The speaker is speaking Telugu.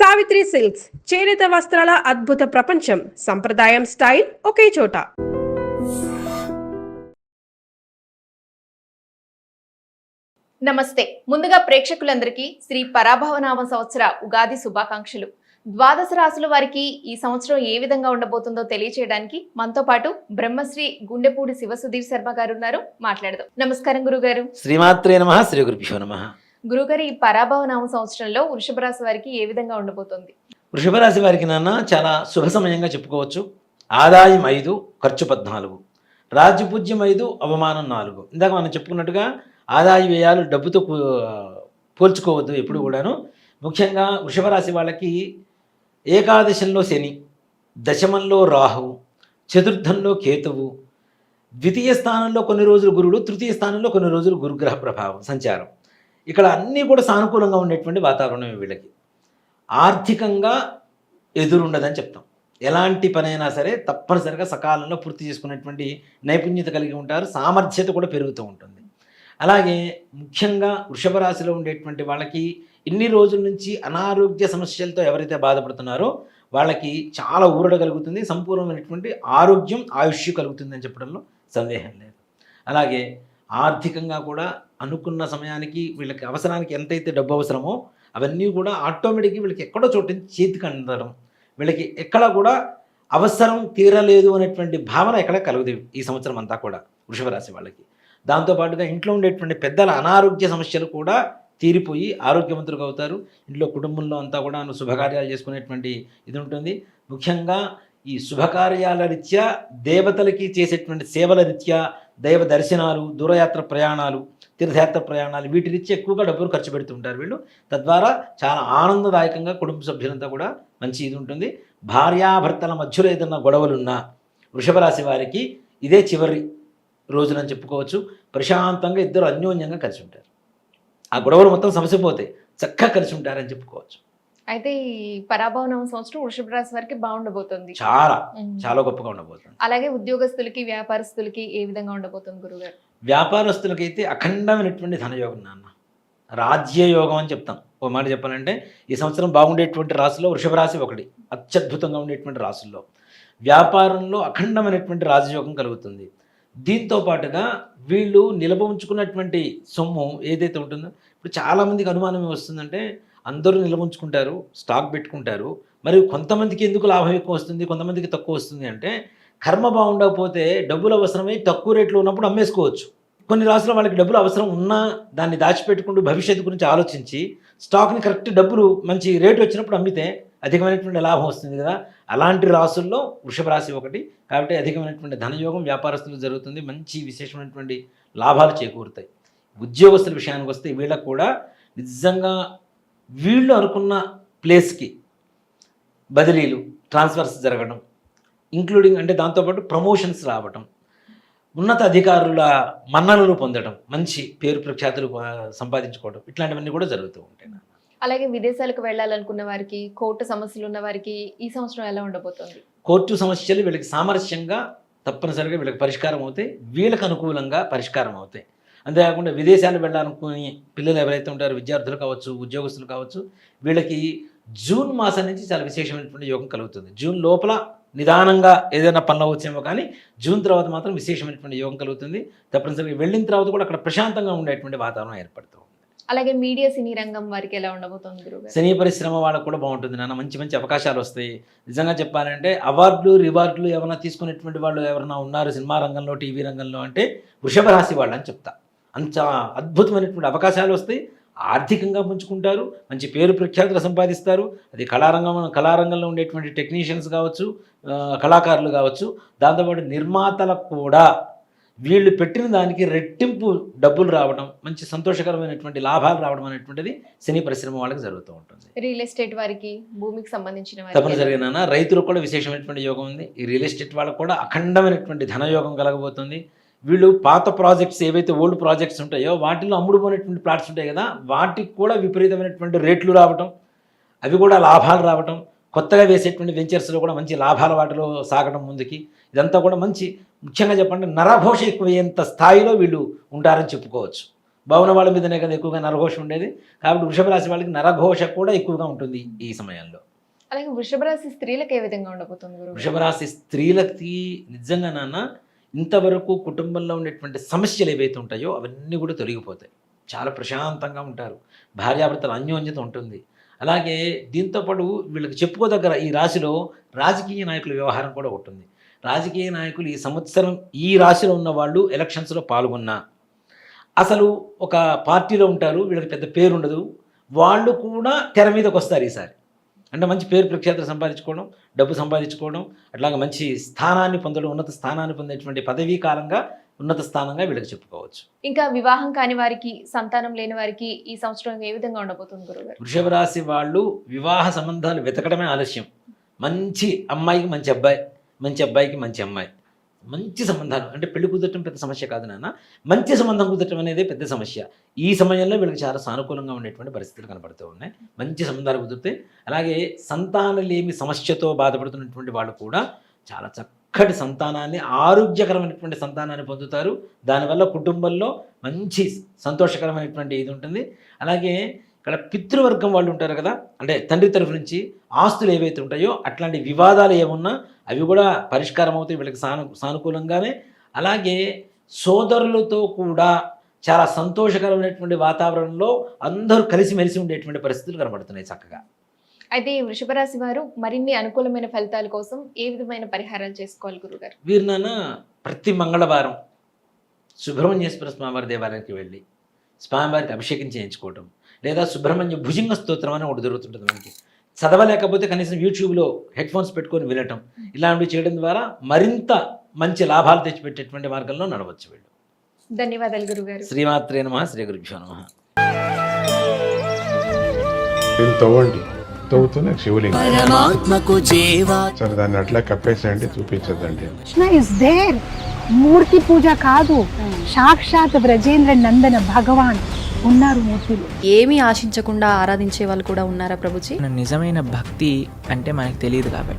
సావిత్రి సిల్క్స్ చేనేత వస్త్రాల అద్భుత ప్రపంచం. సంప్రదాయం స్టైల్ ఒకే చోట. నమస్తే. ముందుగా ప్రేక్షకులందరికీ శ్రీ పరాభవనామ సంవత్సర ఉగాది శుభాకాంక్షలు. ద్వాదశ రాశుల వారికి ఈ సంవత్సరం ఏ విధంగా ఉండబోతుందో తెలియచేయడానికి మనతో పాటు బ్రహ్మశ్రీ గుండెపూడి శివసుధీర్ శర్మ గారు ఉన్నారు. మాట్లాడదాం. నమస్కారం గురుగారు. శ్రీమాత్రే నమః. శ్రీ గురుభ్యో నమః. గురుగారు, ఈ పరాభవనామ సంవత్సరంలో వృషభ రాశి వారికి ఏ విధంగా ఉండబోతుంది? వృషభ రాశి వారికి నాన్న చాలా శుభ సమయంగా చెప్పుకోవచ్చు. ఆదాయం 5, ఖర్చు 14, రాజ్యపూజ్యం 5, అవమానం 4. ఇందాక మనం చెప్పుకున్నట్టుగా ఆదాయ వ్యయాలు డబ్బుతో పోల్చుకోవద్దు ఎప్పుడు కూడాను. ముఖ్యంగా వృషభ రాశి వాళ్ళకి ఏకాదశంలో శని, దశమంలో రాహువు, చతుర్థంలో కేతువు, ద్వితీయ స్థానంలో కొన్ని రోజులు గురుడు, తృతీయ స్థానంలో కొన్ని రోజులు గురుగ్రహ ప్రభావం సంచారం. ఇక్కడ అన్నీ కూడా సానుకూలంగా ఉండేటువంటి వాతావరణం వీళ్ళకి. ఆర్థికంగా ఎదురుండదని చెప్తాం. ఎలాంటి పనైనా సరే తప్పనిసరిగా సకాలంలో పూర్తి చేసుకునేటువంటి నైపుణ్యత కలిగి ఉంటారు. సామర్థ్యత కూడా పెరుగుతూ ఉంటుంది. అలాగే ముఖ్యంగా వృషభ రాశిలో ఉండేటువంటి వాళ్ళకి ఇన్ని రోజుల నుంచి అనారోగ్య సమస్యలతో ఎవరైతే బాధపడుతున్నారో వాళ్ళకి చాలా ఊరట కలుగుతుంది. సంపూర్ణమైనటువంటి ఆరోగ్యం, ఆయుష్ కలుగుతుందని చెప్పడంలో సందేహం లేదు. అలాగే ఆర్థికంగా కూడా అనుకున్న సమయానికి వీళ్ళకి అవసరానికి ఎంతైతే డబ్బు అవసరమో అవన్నీ కూడా ఆటోమేటిక్గా వీళ్ళకి ఎక్కడో చోటు చేతికి అందడం, వీళ్ళకి ఎక్కడ కూడా అవసరం తీరలేదు అనేటువంటి భావన ఎక్కడ కలుగుతుంది ఈ సంవత్సరం అంతా కూడా వృషభ రాశి వాళ్ళకి. దాంతోపాటుగా ఇంట్లో ఉండేటువంటి పెద్దల అనారోగ్య సమస్యలు కూడా తీరిపోయి ఆరోగ్యవంతులుగా అవుతారు. ఇంట్లో కుటుంబంలో అంతా కూడా శుభకార్యాలు చేసుకునేటువంటి ఇది ఉంటుంది. ముఖ్యంగా ఈ శుభకార్యాల రీత్యా, దేవతలకి చేసేటువంటి సేవల రీత్యా, దైవ దర్శనాలు, దూరయాత్ర ప్రయాణాలు, తీర్థయాత్ర ప్రయాణాలు, వీటి రీత్యా ఎక్కువగా డబ్బులు ఖర్చు పెడుతుంటారు వీళ్ళు. తద్వారా చాలా ఆనందదాయకంగా కుటుంబ సభ్యులంతా కూడా మంచి ఇది ఉంటుంది. భార్యాభర్తల మధ్యలో ఏదన్నా గొడవలున్నా వృషభ రాశి వారికి ఇదే చివరి రోజునని చెప్పుకోవచ్చు. ప్రశాంతంగా ఇద్దరు అన్యోన్యంగా కలిసి ఉంటారు. ఆ గొడవలు మొత్తం సమసిపోతాయి, చక్కగా కలిసి ఉంటారని చెప్పుకోవచ్చు. అయితే ఈ పరాభవనామ సంవత్సరం వృషభ రాశి వారికి బాగుండబోతుంది. చాలా చాలా గొప్పగా ఉండబోతుంది. అలాగే ఉద్యోగస్తులకి, వ్యాపారస్తులకి ఏ విధంగా ఉండబోతుంది గురుగారు? వ్యాపారస్తులకైతే అఖండమైనటువంటి ధనయోగం నాన్న, రాజ్యయోగం అని చెప్తాం. ఓ మాట చెప్పాలంటే ఈ సంవత్సరం బాగుండేటువంటి రాశుల్లో వృషభ రాశి ఒకటి, అత్యద్భుతంగా ఉండేటువంటి రాశుల్లో. వ్యాపారంలో అఖండమైనటువంటి రాజయోగం కలుగుతుంది. దీంతో పాటుగా వీళ్ళు నిలబ ఉంచుకున్నటువంటి సొమ్ము ఏదైతే ఉంటుందో, ఇప్పుడు చాలామందికి అనుమానం వస్తుందంటే అందరూ నిల్వ ఉంచుకుంటారు, స్టాక్ పెట్టుకుంటారు, మరి కొంతమందికి ఎందుకు లాభం ఎక్కువ వస్తుంది, కొంతమందికి తక్కువ వస్తుంది అంటే కర్మ బాగుండకపోతే డబ్బులు అవసరమై తక్కువ రేట్లో ఉన్నప్పుడు అమ్మేసుకోవచ్చు. కొన్ని రాసుల వాళ్ళకి డబ్బులు అవసరం ఉన్నా దాన్ని దాచిపెట్టుకుంటూ భవిష్యత్తు గురించి ఆలోచించి స్టాక్ని కరెక్ట్ డబ్బులు మంచి రేటు వచ్చినప్పుడు అమ్మితే అధికమైనటువంటి లాభం వస్తుంది కదా. అలాంటి రాసుల్లో వృషభ రాశి ఒకటి. కాబట్టి అధికమైనటువంటి ధనయోగం వ్యాపారస్తులు జరుగుతుంది. మంచి విశేషమైనటువంటి లాభాలు చేకూరుతాయి. ఉద్యోగస్తుల విషయానికి వస్తే వీళ్ళకు కూడా నిజంగా వీళ్ళు అనుకున్న ప్లేస్కి బదిలీలు, ట్రాన్స్ఫర్స్ జరగడం, ఇంక్లూడింగ్ అంటే దాంతోపాటు ప్రమోషన్స్ రావటం, ఉన్నత అధికారుల మన్ననలు పొందడం, మంచి పేరు ప్రఖ్యాతులు సంపాదించుకోవడం, ఇట్లాంటివన్నీ కూడా జరుగుతూ ఉంటాయి. అలాగే విదేశాలకు వెళ్ళాలనుకున్న వారికి, కోర్టు సమస్యలు ఉన్న వారికి ఈ సంవత్సరం ఎలా ఉండబోతుంది? కోర్టు సమస్యలు వీళ్ళకి సామరస్యంగా తప్పనిసరిగా వీళ్ళకి పరిష్కారం అవుతాయి, వీళ్ళకి అనుకూలంగా పరిష్కారం అవుతాయి. అంతేకాకుండా విదేశాలు వెళ్ళాలనుకుని పిల్లలు ఎవరైతే ఉంటారో, విద్యార్థులు కావచ్చు, ఉద్యోగస్తులు కావచ్చు, వీళ్ళకి జూన్ మాసం నుంచి చాలా విశేషమైనటువంటి యోగం కలుగుతుంది. జూన్ లోపల నిదానంగా ఏదైనా పనులు వచ్చేమో కానీ జూన్ తర్వాత మాత్రం విశేషమైనటువంటి యోగం కలుగుతుంది. తప్పనిసరిగా వెళ్ళిన తర్వాత కూడా అక్కడ ప్రశాంతంగా ఉండేటువంటి వాతావరణం ఏర్పడుతుంది. అలాగే మీడియా, సినీ రంగం వారికి ఎలా ఉండబోతుంది గురుగారు? సినీ పరిశ్రమ వాళ్ళకు కూడా బాగుంటుంది నాన్న. మంచి మంచి అవకాశాలు వస్తాయి. నిజంగా చెప్పాలంటే అవార్డులు, రివార్డులు ఏమైనా తీసుకునేటువంటి వాళ్ళు ఎవరైనా ఉన్నారు సినిమా రంగంలో, టీవీ రంగంలో అంటే వృషభ రాశి వాళ్ళు అని చెప్తా. అంత అద్భుతమైనటువంటి అవకాశాలు వస్తాయి. ఆర్థికంగా పుంజుకుంటారు, మంచి పేరు ప్రఖ్యాతులు సంపాదిస్తారు. అది కళారంగంలో ఉండేటువంటి టెక్నీషియన్స్ కావచ్చు, కళాకారులు కావచ్చు, దాంతోపాటు నిర్మాతలకు కూడా వీళ్ళు పెట్టిన దానికి రెట్టింపు డబ్బులు రావడం, మంచి సంతోషకరమైనటువంటి లాభాలు రావడం అనేటువంటిది సినీ పరిశ్రమ వాళ్ళకి జరుగుతూ ఉంటుంది. రియల్ ఎస్టేట్ వారికి, భూమికి సంబంధించిన తప్పనిసరిగా రైతులకు కూడా విశేషమైనటువంటి యోగం ఉంది. ఈ రియల్ ఎస్టేట్ వాళ్ళకు కూడా అఖండమైనటువంటి ధనయోగం కలగబోతుంది. వీళ్ళు పాత ప్రాజెక్ట్స్ ఏవైతే ఓల్డ్ ప్రాజెక్ట్స్ ఉంటాయో వాటిల్లో అమ్ముడుపోయినటువంటి ప్లాట్స్ ఉంటాయి కదా, వాటికి కూడా విపరీతమైనటువంటి రేట్లు రావటం, అవి కూడా లాభాలు రావటం, కొత్తగా వేసేటువంటి వెంచర్స్లో కూడా మంచి లాభాల వాటిలో సాగడం ముందుకి, ఇదంతా కూడా మంచి, ముఖ్యంగా చెప్పండి నరఘోష ఎక్కువయ్యేంత స్థాయిలో వీళ్ళు ఉంటారని చెప్పుకోవచ్చు. బాగున్న వాళ్ళ మీదనే కదా ఎక్కువగా నరఘోష ఉండేది. కాబట్టి వృషభ రాశి వాళ్ళకి నరఘోష కూడా ఎక్కువగా ఉంటుంది ఈ సమయంలో. అలాగే వృషభ రాశి స్త్రీలకు ఏ విధంగా ఉండబోతుంది గురువు? వృషభ రాశి స్త్రీలకి నిజంగా ఇంతవరకు కుటుంబంలో ఉండేటువంటి సమస్యలు ఏవైతే ఉంటాయో అవన్నీ కూడా తొలగిపోతాయి. చాలా ప్రశాంతంగా ఉంటారు. భార్యాభర్తల అన్యోన్యత ఉంటుంది. అలాగే దీంతోపాటు వీళ్ళకి చెప్పుకోదగ్గర ఈ రాశిలో రాజకీయ నాయకుల వ్యవహారం కూడా ఉంటుంది. రాజకీయ నాయకులు ఈ సంవత్సరం ఈ రాశిలో ఉన్న వాళ్ళు ఎలక్షన్స్లో పాల్గొన్నా, అసలు ఒక పార్టీలో ఉంటారు, వీళ్ళకి పెద్ద పేరు ఉండదు, వాళ్ళు కూడా తెర మీదకి వస్తారు ఈసారి. అంటే మంచి పేరు ప్రఖ్యాతులు సంపాదించుకోవడం, డబ్బు సంపాదించుకోవడం, అట్లాగే మంచి స్థానాన్ని పొందడం, ఉన్నత స్థానాన్ని పొందేటువంటి పదవీ కాలంగా ఉన్నత స్థానంగా వీళ్ళకి చెప్పుకోవచ్చు. ఇంకా వివాహం కాని వారికి, సంతానం లేని వారికి ఈ సంవత్సరం ఏ విధంగా ఉండబోతుంది గురుగారు? వృషభ రాశి వాళ్ళు వివాహ సంబంధాలు వెతకడమే ఆలస్యం. మంచి అమ్మాయికి మంచి అబ్బాయి, మంచి అబ్బాయికి మంచి అమ్మాయి, మంచి సంబంధాలు. అంటే పెళ్లి కుదరటం పెద్ద సమస్య కాదు నాన్న, మంచి సంబంధం కుదరటం అనేది పెద్ద సమస్య. ఈ సమయంలో వీళ్ళకి చాలా సానుకూలంగా ఉండేటువంటి పరిస్థితులు కనబడుతూ ఉన్నాయి. మంచి సంబంధాలు కుదిరితే, అలాగే సంతానలేమి సమస్యతో బాధపడుతున్నటువంటి వాళ్ళు కూడా చాలా చక్కటి సంతానాన్ని, ఆరోగ్యకరమైనటువంటి సంతానాన్ని పొందుతారు. దానివల్ల కుటుంబంలో మంచి సంతోషకరమైనటువంటి ఇది ఉంటుంది. అలాగే ఇక్కడ పితృవర్గం వాళ్ళు ఉంటారు కదా, అంటే తండ్రి తరఫు నుంచి ఆస్తులు ఏవైతే ఉంటాయో అట్లాంటి వివాదాలు ఏమున్నా అవి కూడా పరిష్కారం అవుతాయి వీళ్ళకి సానుకూలంగానే. అలాగే సోదరులతో కూడా చాలా సంతోషకరమైనటువంటి వాతావరణంలో అందరూ కలిసిమెలిసి ఉండేటువంటి పరిస్థితులు కనబడుతున్నాయి చక్కగా. అయితే ఈ వృషభ రాశి వారు మరిన్ని అనుకూలమైన ఫలితాల కోసం ఏ విధమైన పరిహారాలు చేసుకోవాలి గురుగారు? వీరు ప్రతి మంగళవారం సుబ్రహ్మణ్యేశ్వర స్వామివారి దేవాలయానికి వెళ్ళి స్వామివారికి అభిషేకం చేయించుకోవటం, లేదా సుబ్రహ్మణ్య భుజంగ స్తోత్రం అని ఒకటి దొరుకుతుంటుంది మనకి. చదవలేకపోతే కనీసం యూట్యూబ్లో హెడ్ ఫోన్స్ పెట్టుకొని వినటం, ఇలాంటివి చేయడం ద్వారా మరింత మంచి లాభాలు తెచ్చిపెట్టేటువంటి మార్గంలో నడవచ్చు వీళ్ళు. ధన్యవాదాలు గురుగారు. శ్రీమాత్రే నమః, శ్రీ గురుభ్యో నమః. దీన్ని తవ్వండి, తవ్వుతూనే శివలింగం. పరమాత్మకు జీవా సరే దాన్ని అట్లా కప్పేసేయండి, చూపించదండి. Krishna is there. మూర్తి పూజ కాదు, సాక్షాత్ బ్రజేంద్ర నందన భగవాన్ ఉన్నారు మూర్తిలో. ఏమీ ఆశించకుండా ఆరాధించే వాళ్ళు కూడా ఉన్నారా ప్రభుజీ? నిజమైన భక్తి అంటే మనకు తెలియదు కాబట్టి